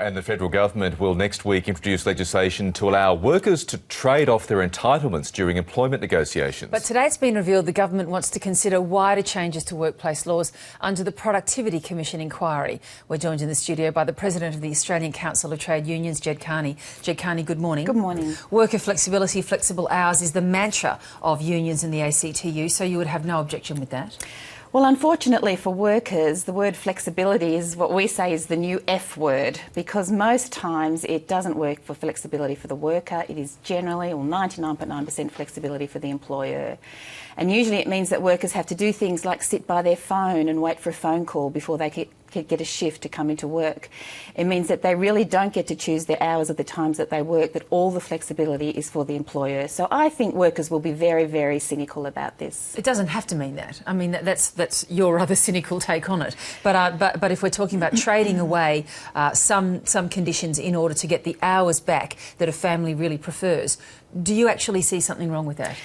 And the federal government will next week introduce legislation to allow workers to trade off their entitlements during employment negotiations. But today it's been revealed the government wants to consider wider changes to workplace laws under the Productivity Commission inquiry. We're joined in the studio by the President of the Australian Council of Trade Unions, Ged Kearney. Ged Kearney, good morning. Good morning. Worker flexibility, flexible hours is the mantra of unions in the ACTU, so you would have no objection with that? Well, unfortunately for workers, the word flexibility is what we say is the new F word, because most times it doesn't work for flexibility for the worker. It is generally, or 99.9% flexibility for the employer. And usually it means that workers have to do things like sit by their phone and wait for a phone call before they get a shift to come into work. It means that they really don't get to choose their hours or the times that they work, that all the flexibility is for the employer. So I think workers will be very, very cynical about this. It doesn't have to mean that. I mean, that's your rather cynical take on it. But if we're talking about trading away some conditions in order to get the hours back that a family really prefers, do you actually see something wrong with that?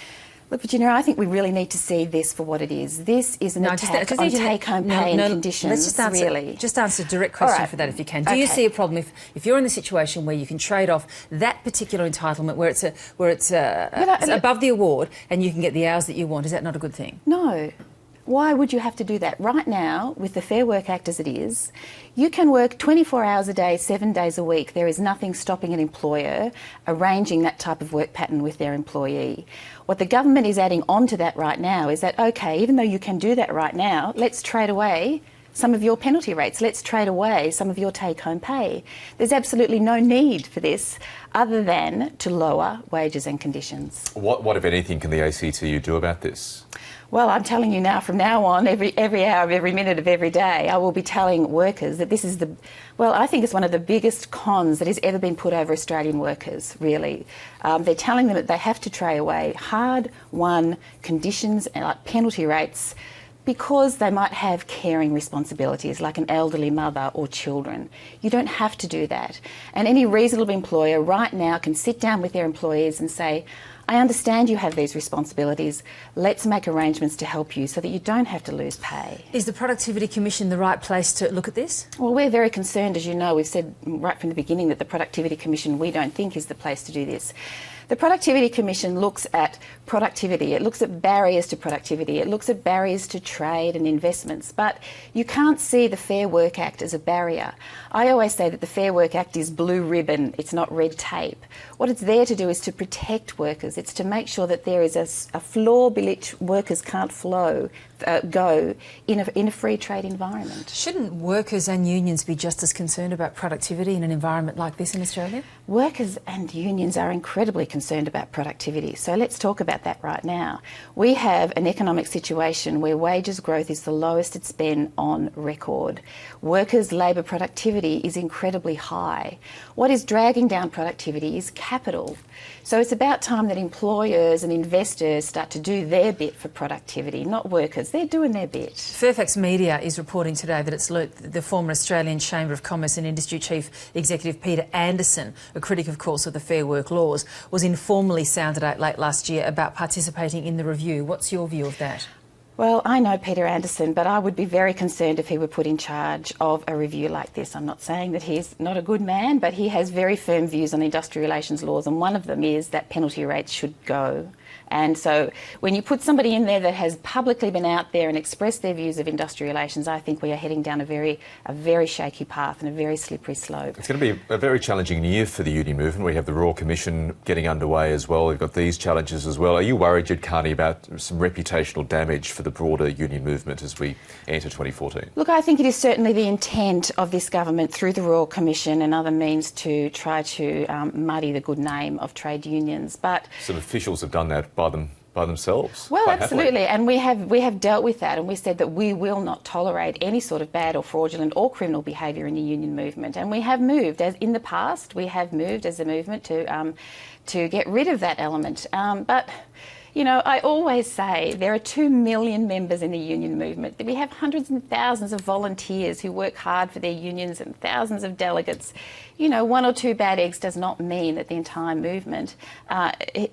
Look, Virginia, I think we really need to see this for what it is. This is an attack on take-home pay and conditions, let's just answer a direct question for that if you can. Do you see a problem if you're in the situation where you can trade off that particular entitlement where it's above the award and you can get the hours that you want? Is that not a good thing? No. Why would you have to do that? Right now, with the Fair Work Act as it is, you can work 24 hours a day, 7 days a week. There is nothing stopping an employer arranging that type of work pattern with their employee. What the government is adding on to that right now is that, OK, even though you can do that right now, let's trade away some of your penalty rates. Let's trade away some of your take-home pay. There's absolutely no need for this other than to lower wages and conditions. What if anything, can the ACTU do about this? Well, I'm telling you now, from now on, every hour of every minute of every day, I will be telling workers that this is I think it's one of the biggest cons that has ever been put over Australian workers, really. They're telling them that they have to trade away hard-won conditions like penalty rates because they might have caring responsibilities like an elderly mother or children. You don't have to do that. And any reasonable employer right now can sit down with their employees and say, I understand you have these responsibilities. Let's make arrangements to help you so that you don't have to lose pay. Is the Productivity Commission the right place to look at this? Well, we're very concerned, as you know. We've said right from the beginning that the Productivity Commission we don't think is the place to do this. The Productivity Commission looks at productivity, it looks at barriers to productivity, it looks at barriers to trade and investments, but you can't see the Fair Work Act as a barrier. I always say that the Fair Work Act is blue ribbon, it's not red tape. What it's there to do is to protect workers, it's to make sure that there is a floor below which workers can't go in a free trade environment. Shouldn't workers and unions be just as concerned about productivity in an environment like this in Australia? Workers and unions are incredibly concerned about productivity. So let's talk about that right now. We have an economic situation where wages growth is the lowest it's been on record. Workers' labour productivity is incredibly high. What is dragging down productivity is capital. So it's about time that employers and investors start to do their bit for productivity, not workers. They're doing their bit. Fairfax Media is reporting today that it's the former Australian Chamber of Commerce and Industry Chief Executive Peter Anderson, a critic, of course, of the Fair Work laws, was informally sounded out late last year about participating in the review. What's your view of that? Well, I know Peter Anderson, but I would be very concerned if he were put in charge of a review like this. I'm not saying that he's not a good man, but he has very firm views on industrial relations laws, and one of them is that penalty rates should go. And so when you put somebody in there that has publicly been out there and expressed their views of industrial relations, I think we are heading down a very shaky path and a very slippery slope. It's going to be a very challenging year for the union movement. We have the Royal Commission getting underway as well. We've got these challenges as well. Are you worried, Ged Kearney, about some reputational damage for the broader union movement as we enter 2014? Look, I think it is certainly the intent of this government through the Royal Commission and other means to try to muddy the good name of trade unions. But some officials have done that by themselves. Well, absolutely, and we have dealt with that, and we said that we will not tolerate any sort of bad or fraudulent or criminal behaviour in the union movement, and we have moved, as in the past, we have moved as a movement to get rid of that element. But You know, I always say there are 2 million members in the union movement. We have hundreds and thousands of volunteers who work hard for their unions and thousands of delegates. You know, 1 or 2 bad eggs does not mean that the entire movement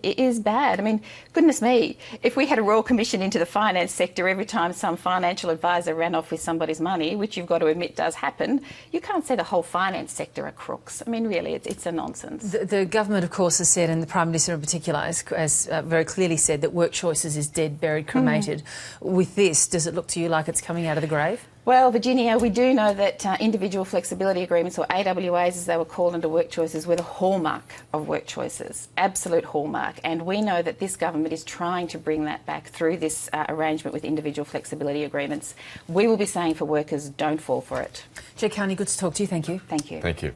is bad. I mean, goodness me, if we had a Royal Commission into the finance sector every time some financial advisor ran off with somebody's money, which you've got to admit does happen, you can't say the whole finance sector are crooks. I mean, really, it's a nonsense. The government, of course, has said, and the Prime Minister in particular has very clearly said that work choices is dead, buried, cremated. With this, does it look to you like it's coming out of the grave? Well, Virginia, we do know that individual flexibility agreements, or AWAs as they were called under work choices, were the hallmark of work choices, absolute hallmark. And we know that this government is trying to bring that back through this arrangement with individual flexibility agreements. We will be saying for workers, don't fall for it. Ged Kearney, good to talk to you. Thank you. Thank you. Thank you.